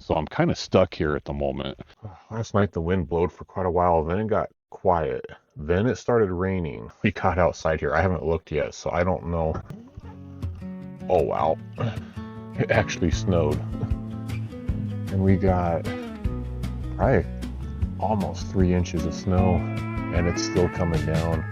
so I'm kind of stuck here at the moment. Last night the wind blowed for quite a while, then it got quiet. Then it started raining. We got outside here. I haven't looked yet, so I don't know. Oh wow, it actually snowed. And we got probably almost 3 inches of snow, and it's still coming down.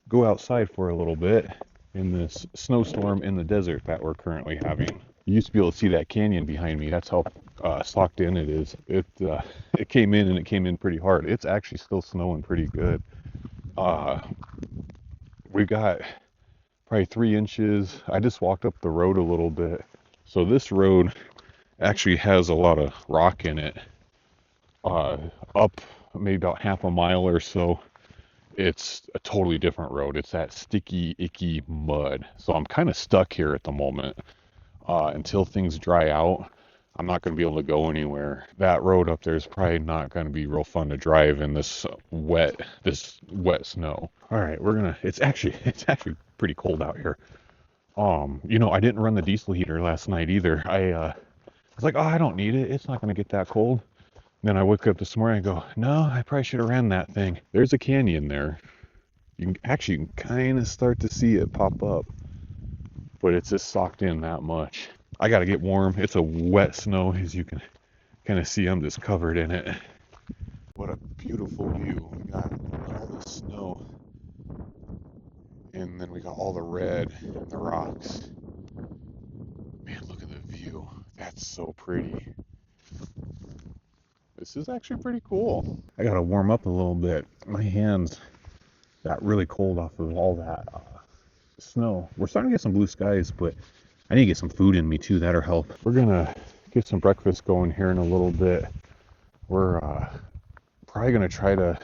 Go outside for a little bit in this snowstorm in the desert that we're currently having. You used to be able to see that canyon behind me. That's how socked in it is. It came in, and it came in pretty hard. It's actually still snowing pretty good. We got probably 3 inches. I just walked up the road a little bit. So this road actually has a lot of rock in it. Up maybe about half a mile or so, it's a totally different road. It's that sticky, icky mud. So I'm kind of stuck here at the moment. Until things dry out, I'm not going to be able to go anywhere. That road up there is probably not going to be real fun to drive in this wet snow. All right, it's actually pretty cold out here. I didn't run the diesel heater last night either. I was like, oh, I don't need it. It's not going to get that cold. Then I woke up this morning and go, no, I probably should have ran that thing. There's a canyon there. You can kind of start to see it pop up, but it's just socked in that much. I got to get warm. It's a wet snow, as you can kind of see. I'm just covered in it. What a beautiful view. We got all the snow, and then we got all the red and the rocks. Man, look at the view. That's so pretty. This is actually pretty cool. I gotta warm up a little bit. My hands got really cold off of all that snow. We're starting to get some blue skies, but I need to get some food in me too. That'll help. We're gonna get some breakfast going here in a little bit. We're probably gonna try to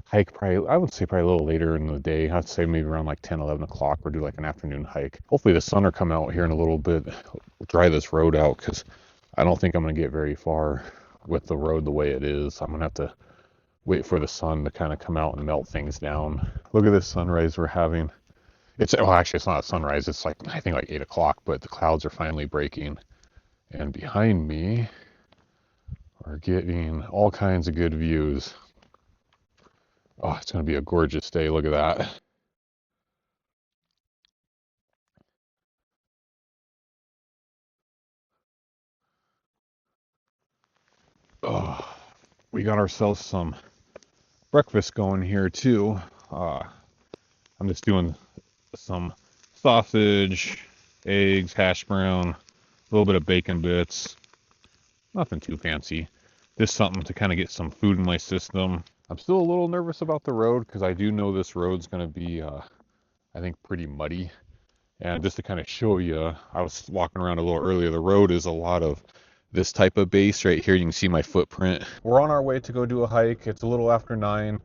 hike I would say probably a little later in the day. I'd say maybe around like 10, 11 o'clock. We'll do like an afternoon hike. Hopefully the sun will come out here in a little bit. We'll dry this road out, because I don't think I'm gonna get very far with the road the way it is. I'm gonna have to wait for the sun to kind of come out and melt things down. Look at this sunrise we're having. Actually it's not a sunrise. It's like, I think like 8 o'clock, but the clouds are finally breaking. And behind me, we're getting all kinds of good views. Oh, it's gonna be a gorgeous day. Look at that. Oh, we got ourselves some breakfast going here too. I'm just doing some sausage, eggs, hash brown, a little bit of bacon bits. Nothing too fancy. Just something to kind of get some food in my system. I'm still a little nervous about the road, because I do know this road's going to be, I think, pretty muddy. And just to kind of show you, I was walking around a little earlier. The road is a lot of this type of base right here. You can see my footprint. We're on our way to go do a hike. It's a little after 9.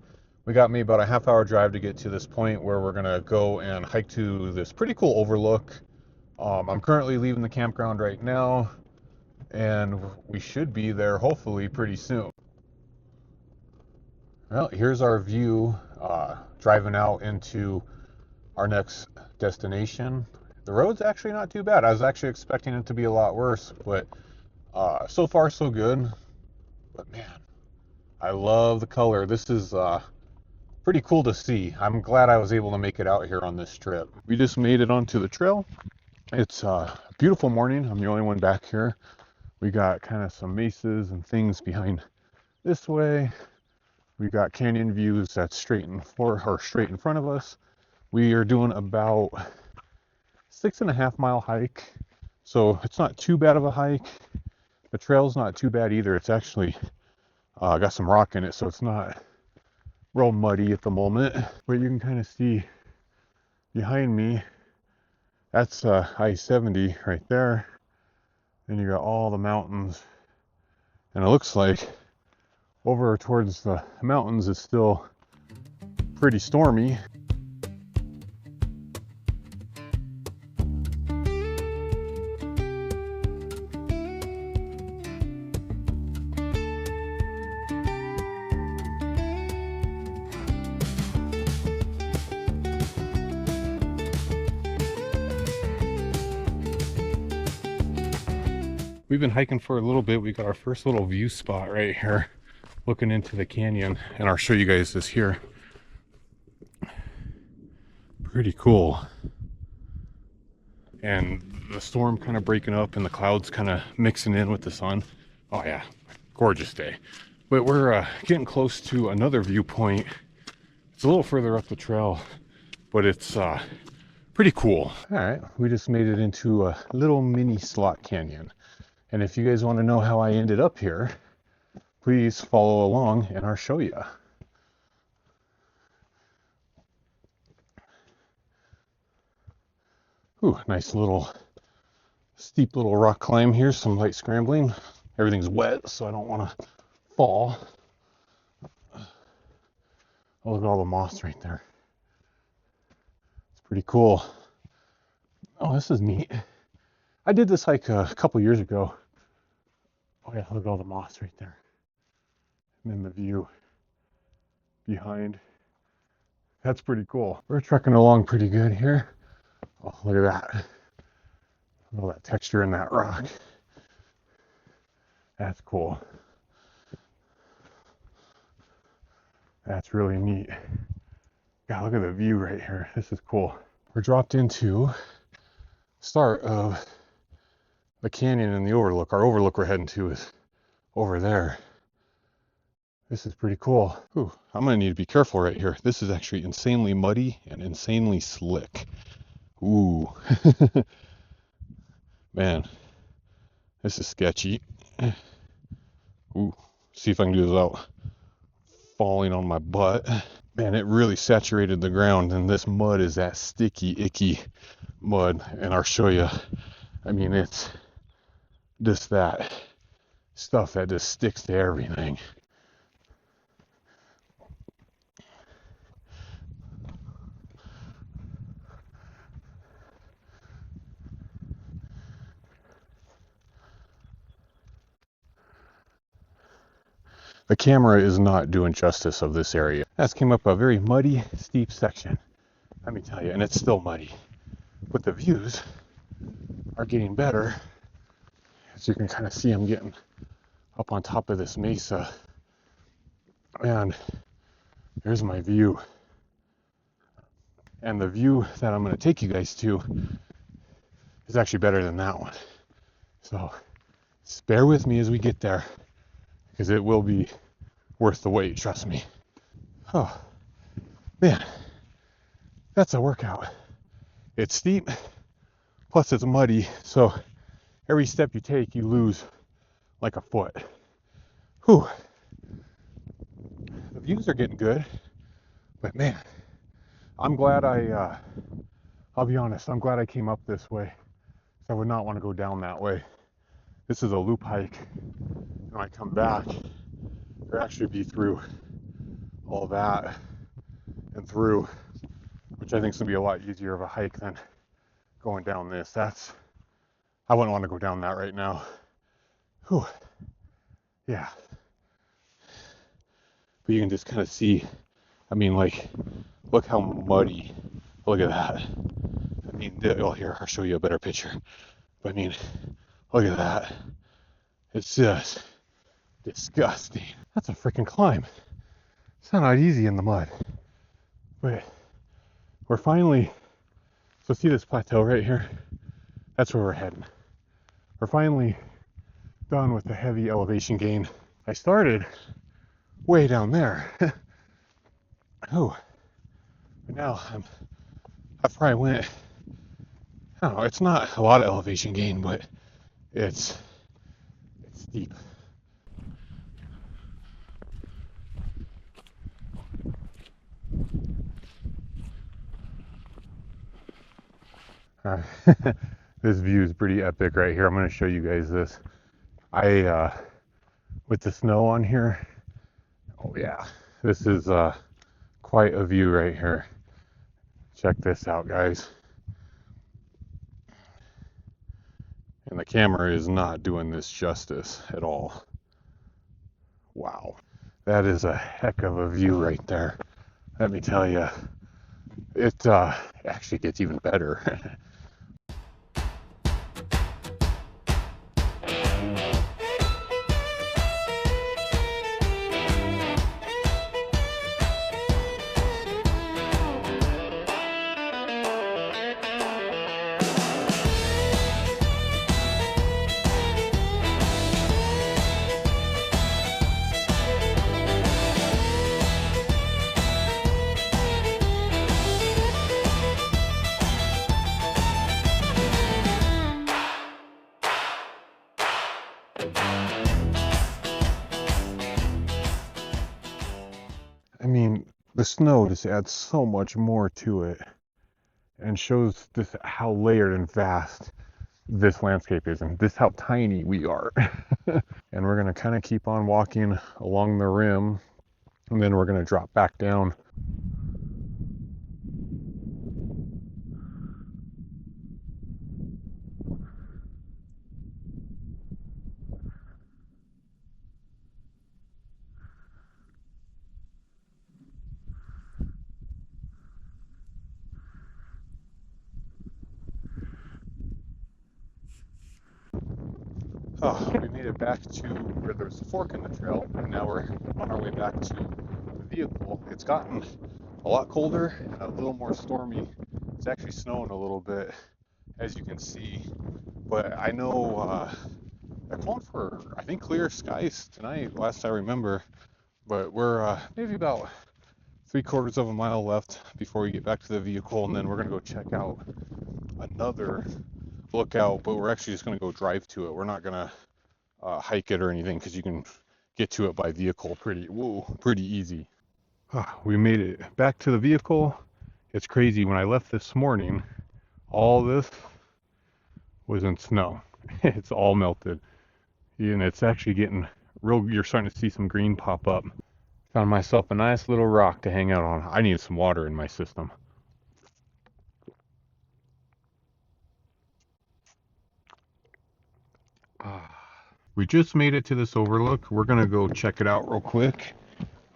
We got maybe about a half-hour drive to get to this point where we're gonna go and hike to this pretty cool overlook. I'm currently leaving the campground right now, and we should be there hopefully pretty soon. Well, here's our view driving out into our next destination. The road's actually not too bad. I was actually expecting it to be a lot worse, but so far so good. But man, I love the color. This is pretty cool to see. I'm glad I was able to make it out here on this trip. We just made it onto the trail. It's a beautiful morning. I'm the only one back here. We got kind of some mesas and things behind this way. We got canyon views that's straight in front of us. We are doing about 6.5 mile hike. So it's not too bad of a hike. The trail's not too bad either. It's actually got some rock in it, so it's not real muddy at the moment. But you can kind of see behind me, that's I-70 right there. And you got all the mountains. And it looks like over towards the mountains is still pretty stormy. We've been hiking for a little bit. We got our first little view spot right here looking into the canyon, and I'll show you guys this here. Pretty cool. And the storm kind of breaking up and the clouds kind of mixing in with the sun. Oh yeah, gorgeous day. But we're getting close to another viewpoint. It's a little further up the trail, but it's pretty cool. All right, we just made it into a little mini slot canyon. And if you guys want to know how I ended up here, please follow along and I'll show you. Ooh, nice little steep little rock climb here, some light scrambling. Everything's wet, so I don't want to fall. Oh, look at all the moss right there. It's pretty cool. Oh, this is neat. I did this hike a couple years ago. Oh yeah, look at all the moss right there. And then the view behind. That's pretty cool. We're trekking along pretty good here. Oh, look at that. Look at all that texture in that rock. That's cool. That's really neat. God, look at the view right here. This is cool. We're dropped into start of the canyon and the overlook. Our overlook we're heading to is over there. This is pretty cool. Ooh, I'm gonna need to be careful right here. This is actually insanely muddy and insanely slick. Ooh. Man, this is sketchy. Ooh, see if I can do this without falling on my butt. Man, it really saturated the ground, and this mud is that sticky, icky mud, and I'll show you. I mean, it's just that stuff that just sticks to everything. The camera is not doing justice of this area. That came up a very muddy, steep section, let me tell you, and it's still muddy. But the views are getting better. As you can kind of see, I'm getting up on top of this mesa. And there's my view. And the view that I'm going to take you guys to is actually better than that one. So just bear with me as we get there, because it will be worth the wait, trust me. Oh, man, that's a workout. It's steep, plus it's muddy, so every step you take, you lose like a foot. Whew. The views are getting good, but man, I'm glad I'll be honest, I'm glad I came up this way. So I would not want to go down that way. This is a loop hike. When I come back, or actually be through all that and through, which I think is going to be a lot easier of a hike than going down this. I wouldn't want to go down that right now. Whew. Yeah. But you can just kind of see, I mean, like, look how muddy, look at that. I mean, oh, here, I'll show you a better picture. But I mean, look at that. It's just disgusting. That's a freaking climb. It's not easy in the mud. But we're finally, so see this plateau right here? That's where we're heading. We're finally done with the heavy elevation gain. I started way down there. Oh, but now I've probably went I don't know, it's not a lot of elevation gain, but it's steep. Uh, this view is pretty epic right here. I'm going to show you guys this. With the snow on here, oh yeah, this is quite a view right here. Check this out, guys. And the camera is not doing this justice at all. Wow, that is a heck of a view right there. Let me tell you, it actually gets even better. I mean, the snow just adds so much more to it and shows this how layered and vast this landscape is and this how tiny we are. And we're going to kind of keep on walking along the rim, and then we're going to drop back down. Oh, we made it back to where there's a fork in the trail, and now we're on our way back to the vehicle. It's gotten a lot colder and a little more stormy. It's actually snowing a little bit, as you can see. But I know they're calling for, I think, clear skies tonight, last I remember. But we're maybe about 3/4 of a mile left before we get back to the vehicle, and then we're gonna go check out another lookout. But we're actually just gonna go drive to it. We're not gonna hike it or anything, because you can get to it by vehicle pretty easy. We made it back to the vehicle. It's crazy. When I left this morning, all this was in snow. It's all melted, and it's actually getting real. You're starting to see some green pop up. Found myself a nice little rock to hang out on. I need some water in my system. We just made it to this overlook. We're gonna go check it out real quick.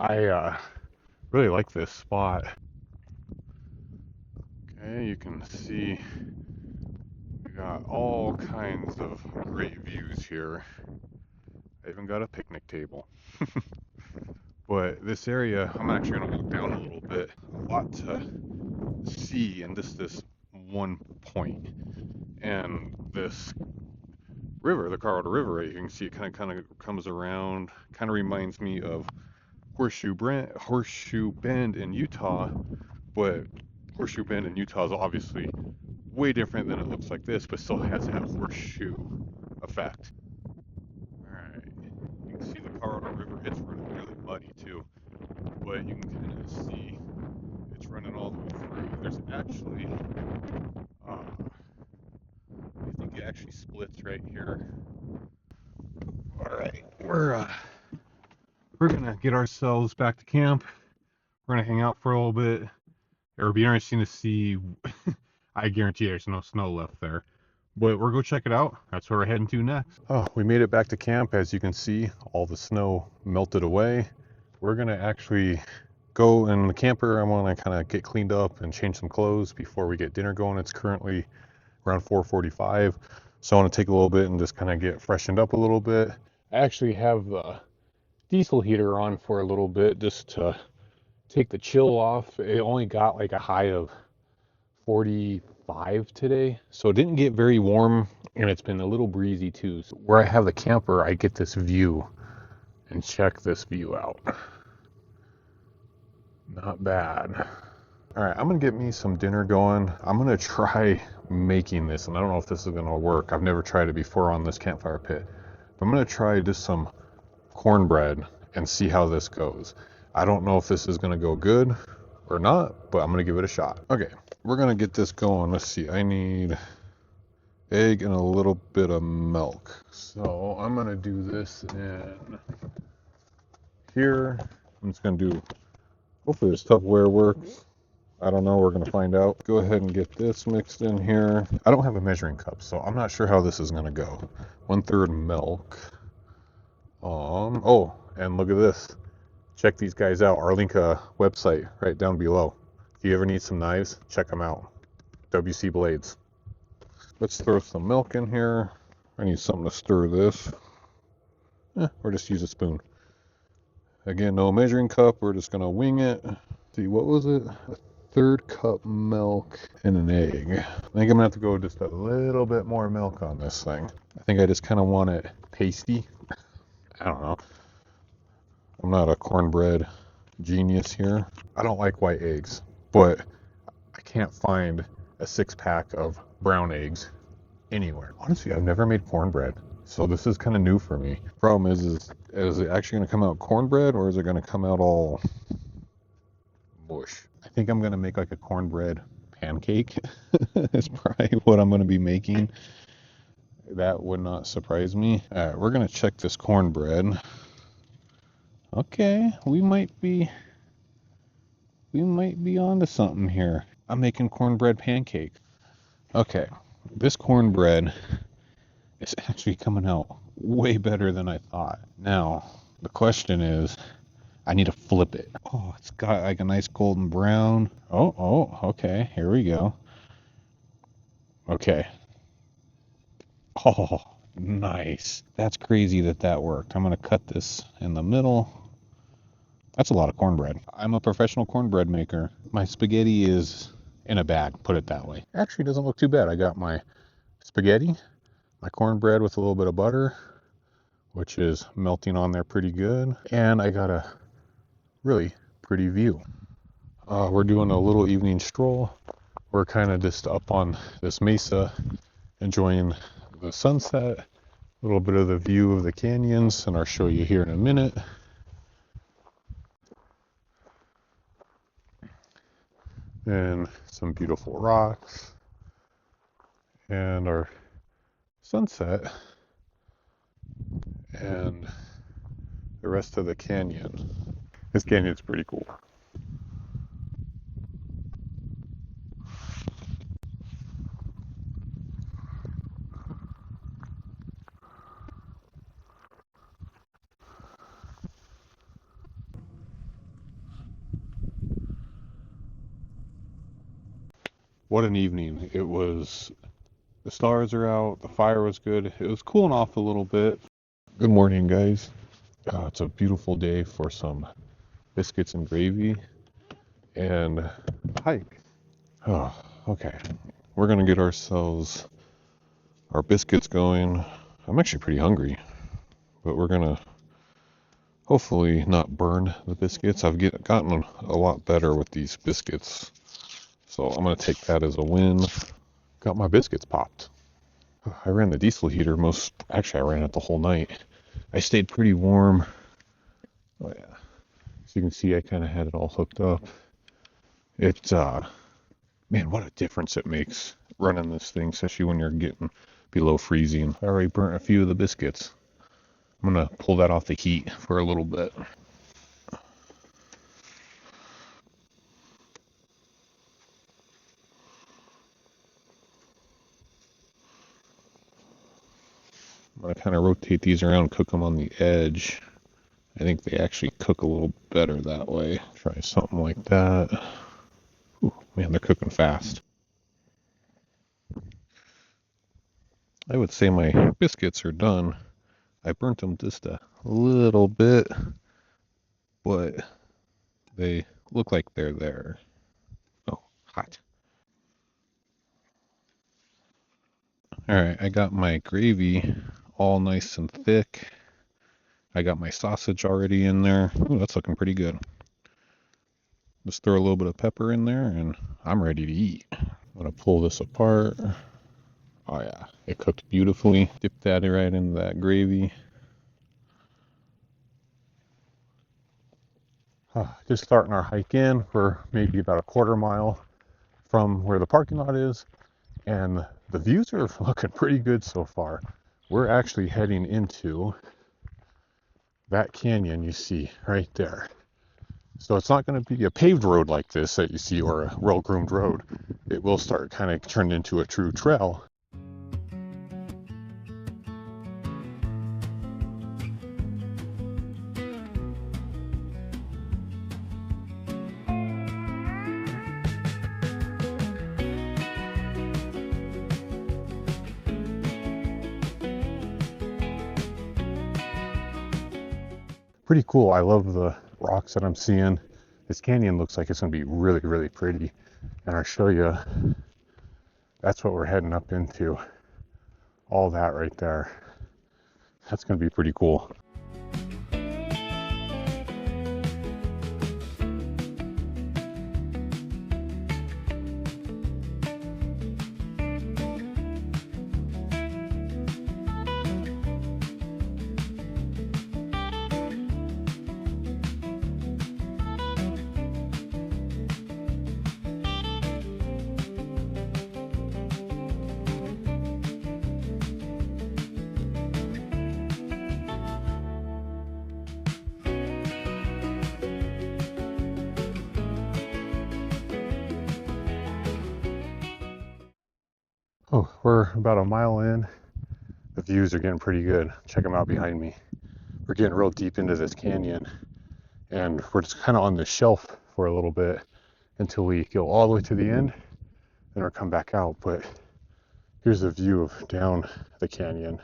I really like this spot. Okay, you can see we got all kinds of great views here. I even got a picnic table. But this area, I'm actually gonna walk down a little bit. A lot to see in this one point. And this river, the Colorado River, right? You can see it kind of comes around. Kind of reminds me of Horseshoe Bend in Utah, but Horseshoe Bend in Utah is obviously way different than it looks like this, but still has that horseshoe effect. All right, you can see the Colorado River. It's really muddy too, but you can kind of see it's running all the way through. There's actually, I think it actually splits right here. All right, we're gonna get ourselves back to camp. We're gonna hang out for a little bit. It'll be interesting to see. I guarantee there's no snow left there, but we'll go check it out. That's where we're heading to next. Oh, we made it back to camp. As you can see, all the snow melted away. We're gonna actually go in the camper. I want to kind of get cleaned up and change some clothes before we get dinner going. It's currently around 4:45, so I want to take a little bit and just kind of get freshened up a little bit. I actually have the diesel heater on for a little bit just to take the chill off. It only got like a high of 45 today, so it didn't get very warm, and it's been a little breezy too. So where I have the camper, I get this view, and check this view out. Not bad. All right, I'm gonna get me some dinner going. I'm gonna try making this, and I don't know if this is gonna work. I've never tried it before on this campfire pit. But I'm gonna try just some cornbread and see how this goes. I don't know if this is gonna go good or not, but I'm gonna give it a shot. Okay, we're gonna get this going. Let's see, I need egg and a little bit of milk. So I'm gonna do this in here. I'm just gonna do, hopefully this Tupperware works. I don't know, we're gonna find out. Go ahead and get this mixed in here. I don't have a measuring cup, so I'm not sure how this is gonna go. 1/3 milk. Oh, and look at this. Check these guys out. Our link website right down below. If you ever need some knives, check them out. WC Blades. Let's throw some milk in here. I need something to stir this. Or just use a spoon. Again, no measuring cup. We're just gonna wing it. See, what was it? A 1/3 cup milk and an egg. I think I'm gonna have to go just a little bit more milk on this thing. I think I just kind of want it pasty. I don't know. I'm not a cornbread genius here. I don't like white eggs, but I can't find a 6-pack of brown eggs anywhere. Honestly, I've never made cornbread, so this is kind of new for me. Problem is it actually going to come out cornbread, or is it going to come out all mush? I think I'm going to make like a cornbread pancake. Is probably what I'm going to be making. That would not surprise me. All right, we're going to check this cornbread. Okay, we might be onto something here. I'm making cornbread pancake. Okay, this cornbread is actually coming out way better than I thought. Now, the question is, I need to flip it. Oh, it's got like a nice golden brown. Oh, okay, here we go. Okay. Oh, nice. That's crazy that worked. I'm gonna cut this in the middle. That's a lot of cornbread. I'm a professional cornbread maker. My spaghetti is in a bag, put it that way. Actually, doesn't look too bad. I got my spaghetti, my cornbread with a little bit of butter, which is melting on there pretty good. And I got a really pretty view. We're doing a little evening stroll. We're kind of just up on this mesa, enjoying the sunset, a little bit of the view of the canyons, and I'll show you here in a minute. And some beautiful rocks and our sunset and the rest of the canyon. This canyon's pretty cool. What an evening. It was, the stars are out, the fire was good. It was cooling off a little bit. Good morning, guys. It's a beautiful day for some biscuits and gravy and a hike. Oh, okay. We're gonna get ourselves our biscuits going. I'm actually pretty hungry, but we're gonna hopefully not burn the biscuits. I've gotten a lot better with these biscuits, so I'm gonna take that as a win. Got my biscuits popped. I ran the diesel heater actually I ran it the whole night. I stayed pretty warm. Oh yeah. So you can see I kind of had it all hooked up. Man, what a difference it makes running this thing, especially when you're getting below freezing. I already burnt a few of the biscuits. I'm gonna pull that off the heat for a little bit. I'm gonna kind of rotate these around, cook them on the edge. I think they actually cook a little better that way. Try something like that. Ooh, man, they're cooking fast. I would say my biscuits are done. I burnt them just a little bit, but they look like they're there. Oh, hot. Alright, I got my gravy all nice and thick. I got my sausage already in there. Ooh, that's looking pretty good. Just throw a little bit of pepper in there and I'm ready to eat. I'm gonna pull this apart. Oh yeah, it cooked beautifully. Dip that right into that gravy. Just starting our hike in. We're maybe about a quarter mile from where the parking lot is, and the views are looking pretty good so far. We're actually heading into that canyon you see right there. So it's not going to be a paved road like this that you see, or a well-groomed road. It will start kind of turn into a true trail. Pretty cool. I love the rocks that I'm seeing. This canyon looks like it's going to be really, really pretty. And I'll show you, that's what we're heading up into. All that right there. That's going to be pretty cool. Oh, we're about a mile in. The views are getting pretty good. Check them out behind me. We're getting real deep into this canyon, and we're just kind of on the shelf for a little bit until we go all the way to the end, then we'll come back out. But here's a view of down the canyon.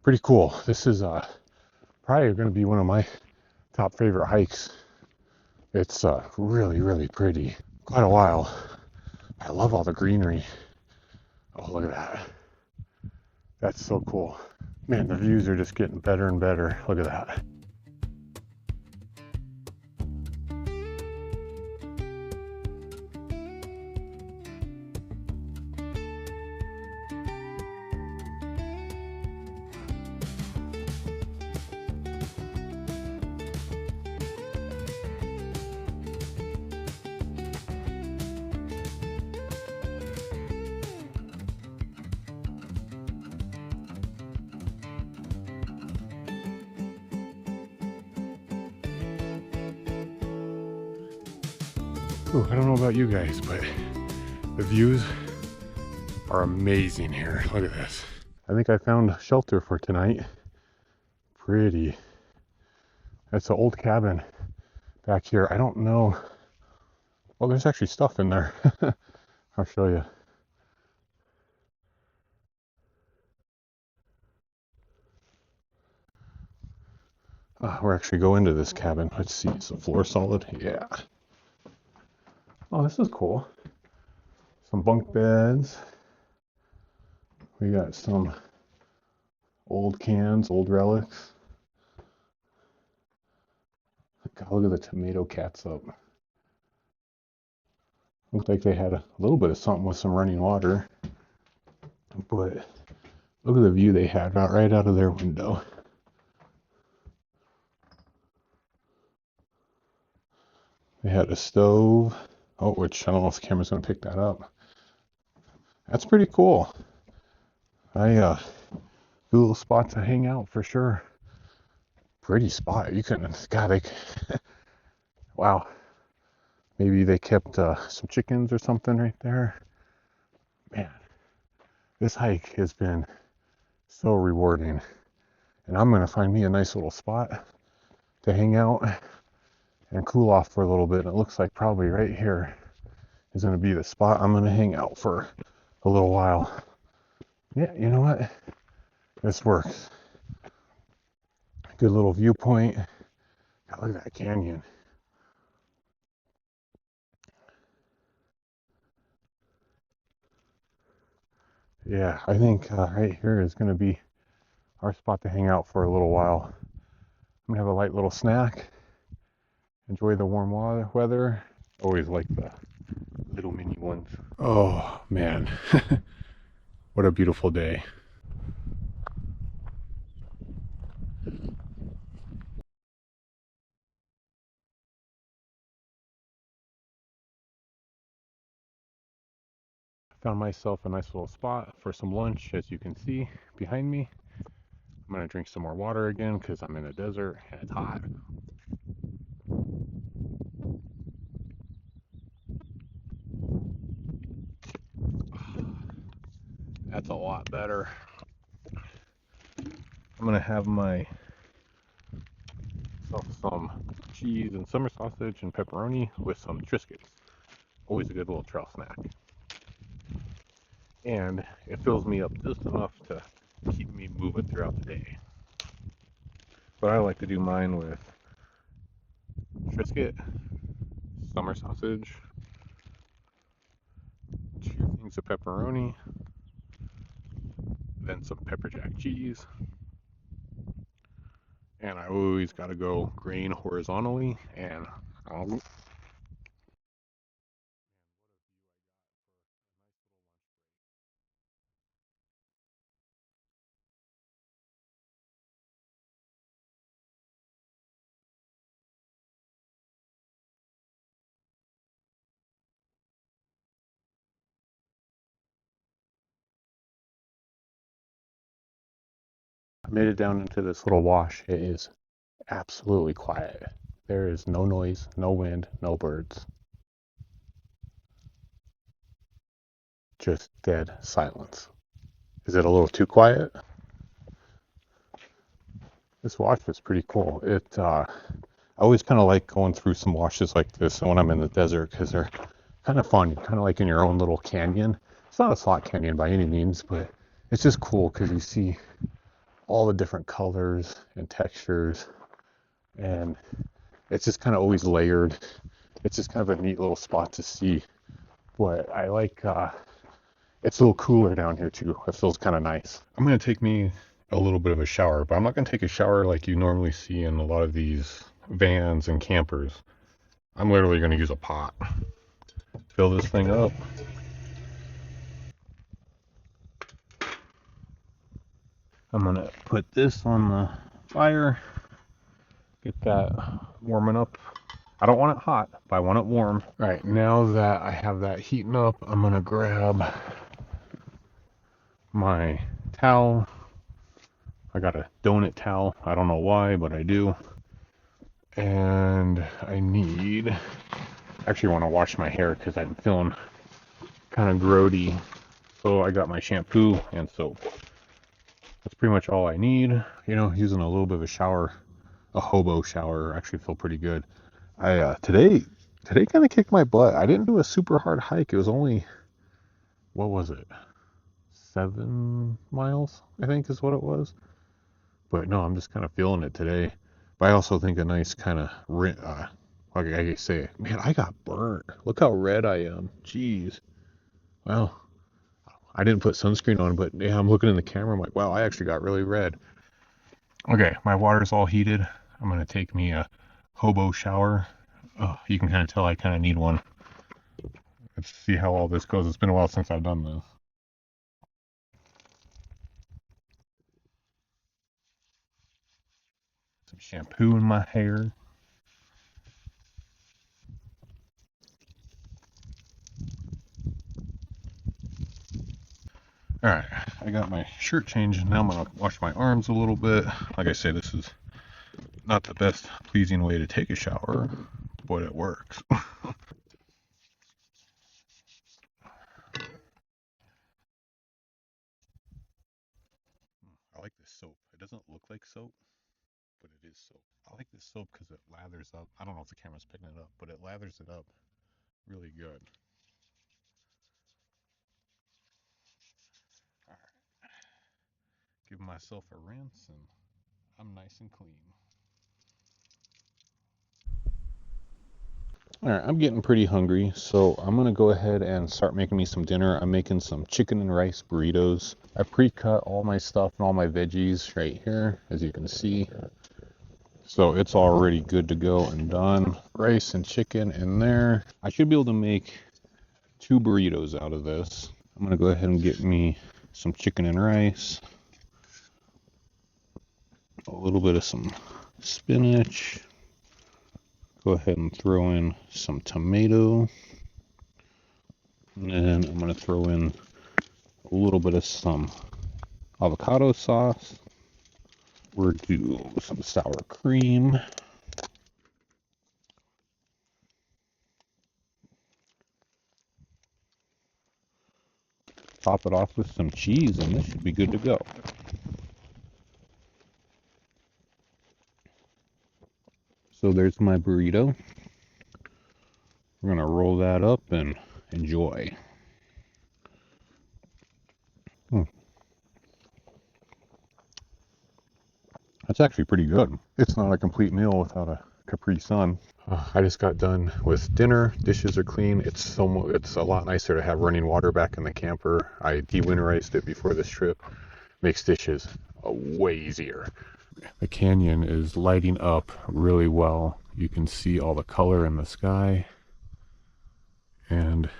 Pretty cool. This is probably going to be one of my top favorite hikes. It's really, really pretty. Quite a while. I love all the greenery. Oh, look at that. That's so cool. Man, the views are just getting better and better. Look at that. Ooh, I don't know about you guys, but the views are amazing here. Look at this. I think I found shelter for tonight. Pretty. That's an old cabin back here. I don't know. Well, there's actually stuff in there. I'll show you. We're actually going into this cabin. Let's see. Is the floor solid? Yeah. Oh, this is cool. Some bunk beds. We got some old cans, old relics. God, look at the tomato catsup. Looked like they had a little bit of something with some running water. But look at the view they had right out of their window. They had a stove. Oh, which I don't know if the camera's going to pick that up. That's pretty cool. Good little spot to hang out for sure. Pretty spot. You couldn't, God, wow. Maybe they kept some chickens or something right there. Man, this hike has been so rewarding. And I'm going to find me a nice little spot to hang out and cool off for a little bit. And it looks like probably right here is going to be the spot I'm going to hang out for a little while. Yeah, you know what? This works. Good little viewpoint. God, look at that canyon. Yeah, I think right here is going to be our spot to hang out for a little while. I'm going to have a light little snack Enjoy the warm weather. Always like the little mini ones. Oh man, what a beautiful day. Found myself a nice little spot for some lunch, as you can see behind me. I'm gonna drink some more water again because I'm in a desert and it's hot. That's a lot better. I'm gonna have myself some cheese and summer sausage and pepperoni with some Triscuits. Always a good little trail snack. And it fills me up just enough to keep me moving throughout the day. But I like to do mine with Triscuit, summer sausage, 2 things of pepperoni, then some pepper jack cheese. And I always got to go grain horizontally, and I made it down into this little wash. It is absolutely quiet. There is no noise, no wind, no birds. Just dead silence. Is it a little too quiet? This wash was pretty cool. I always kind of like going through some washes like this when I'm in the desert because they're kind of fun, kind of like in your own little canyon. It's not a slot canyon by any means, but it's just cool because you see all the different colors and textures, and it's just kind of always layered. It's just kind of a neat little spot to see. But I like it's a little cooler down here too. It feels kind of nice. I'm gonna take me a little bit of a shower, but I'm not gonna take a shower like you normally see in a lot of these vans and campers. I'm literally gonna use a pot. Fill this thing up. I'm gonna put this on the fire, get that warming up. I don't want it hot, but I want it warm. All right, now that I have that heating up, I'm gonna grab my towel. I got a donut towel. I don't know why, but I do. And I need, actually want to wash my hair because I'm feeling kind of grody. So I got my shampoo and soap. That's pretty much all I need. You know, using a little bit of a shower, a hobo shower, actually feel pretty good. I today kind of kicked my butt. I didn't do a super hard hike. It was only, what was it? 7 miles, I think is what it was. But no, I'm just kind of feeling it today. But I also think a nice kind of, like I say, man, I got burnt. Look how red I am. Jeez. Well, I didn't put sunscreen on, but yeah, I'm looking in the camera. I'm like, wow, I actually got really red. Okay, my water's all heated. I'm going to take me a hobo shower. Oh, you can kind of tell I kind of need one. Let's see how all this goes. It's been a while since I've done this. Some shampoo in my hair. Alright, I got my shirt changed. Now I'm going to wash my arms a little bit. Like I say, this is not the best pleasing way to take a shower, but it works. I like this soap. It doesn't look like soap, but it is soap. I like this soap because it lathers up. I don't know if the camera's picking it up, but it lathers it up really good. Alright, give myself a rinse and I'm nice and clean. Alright, I'm getting pretty hungry, so I'm gonna go ahead and start making me some dinner. I'm making some chicken and rice burritos. I pre-cut all my stuff and all my veggies right here, as you can see. So it's already good to go and done. Rice and chicken in there. I should be able to make 2 burritos out of this. I'm gonna go ahead and get me some chicken and rice, a little bit of some spinach. Go ahead and throw in some tomato. And then I'm gonna throw in a little bit of some avocado sauce. We're do some sour cream. Top it off with some cheese, and this should be good to go. So there's my burrito. We're gonna roll that up and enjoy. That's actually pretty good. It's not a complete meal without a Capri Sun. I just got done with dinner. Dishes are clean. It's a lot nicer to have running water back in the camper. I de-winterized it before this trip. Makes dishes way easier. The canyon is lighting up really well. You can see all the color in the sky. And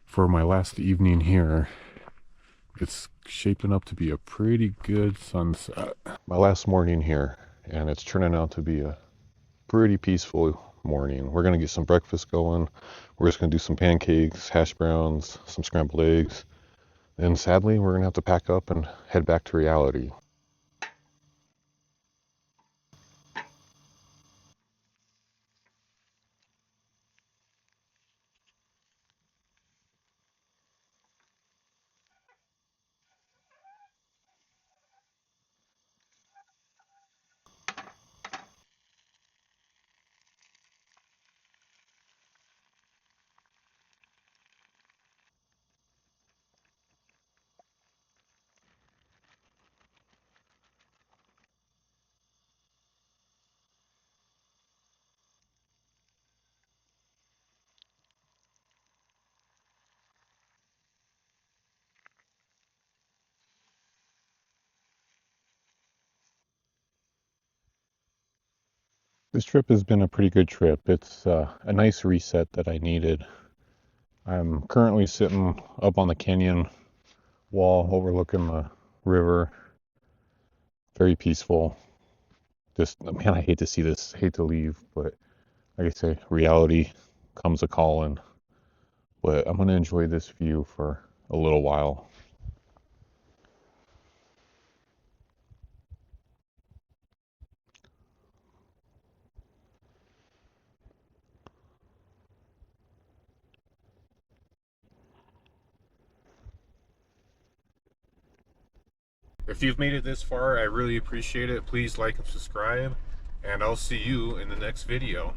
for my last evening here, it's shaping up to be a pretty good sunset. My last morning here, and it's turning out to be a pretty peaceful morning. We're gonna get some breakfast going. We're just gonna do some pancakes, hash browns, some scrambled eggs. And sadly, we're gonna have to pack up and head back to reality. This trip has been a pretty good trip. It's a nice reset that I needed. I'm currently sitting up on the canyon wall overlooking the river. Very peaceful. Just, man, I hate to see this, hate to leave, but like I say, reality comes a calling. But I'm going to enjoy this view for a little while. If you've made it this far, I really appreciate it. Please like and subscribe, and I'll see you in the next video.